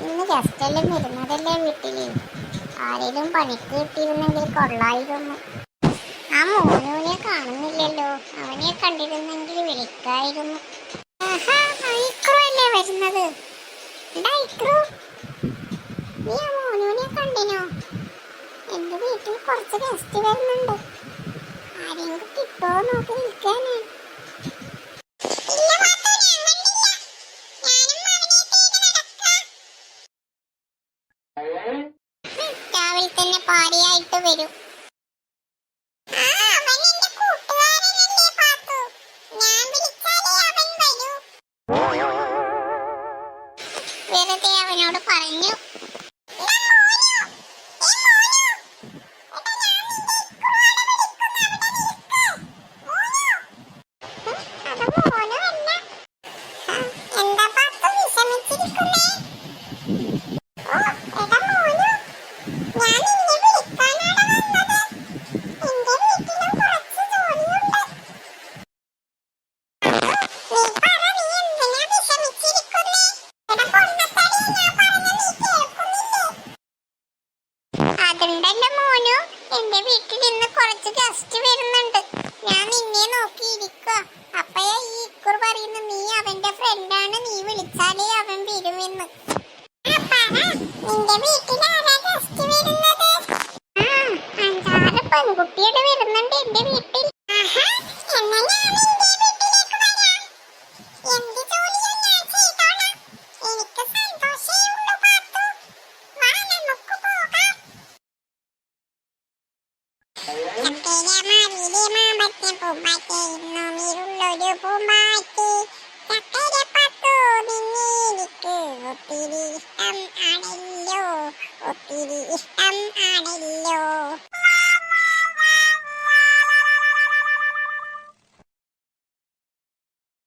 ഇന്ന് ഗസ്റ്റെല്ലാം വരുന്നതല്ലേ വീട്ടില്. ആരെങ്കിലും പണിക്ക് കിട്ടിയിരുന്നെങ്കിൽ കൊള്ളായിരുന്നു. ആ മോനുവിനെ കാണുന്നില്ലല്ലോ. അവനെ കണ്ടിരുന്നെങ്കിൽ വിളിക്കായിരുന്നു. അല്ലേ വരുന്നത്. നീ ആ മോനുവിനെ കണ്ടിനോ? എന്റെ വീട്ടിൽ കുറച്ച് ഗസ്റ്റ് വരുന്നുണ്ട്. ആരെങ്കിലും കിട്ടുമോ നോക്കി നിൽക്കാനേ. രാവിലെ തന്നെ പാടിയായിട്ട് വരും. വെറുതെ അവനോട് പറഞ്ഞു. അതുണ്ടല്ലോ മോനു, എന്റെ വീട്ടിൽ ഇന്ന് കുറച്ച് ഗസ്റ്റ് വരുന്നുണ്ട്. ഞാൻ നിന്നെ നോക്കിയിരിക്കുക. അപ്പയാ ഈ ഇക്കുർ പറയുന്നു, നീ അവന്റെ ഫ്രണ്ടാണ്, നീ വിളിച്ചാലേ അവൻ വരുമെന്ന്. നിന്റെ വീട്ടിൽ ആരാ ഗസ്റ്റ് വരുന്നത്? 5-6 പെൺകുട്ടിയുടെ വരുന്നുണ്ട് എന്റെ വീട്ടിൽ. എന്നാ ഞാൻ നിന്റെ വീട്ടിലേക്ക് വരാം. എന്ത് ജോലിയാ ഞാൻ ചെയ്തോളാം. എനിക്ക് സന്തോഷേ ഉള്ളൂ പാത്തു. വാ, നമുക്ക് പോകാം. ഒത്തിരി ഇഷ്ടം ആണല്ലോ.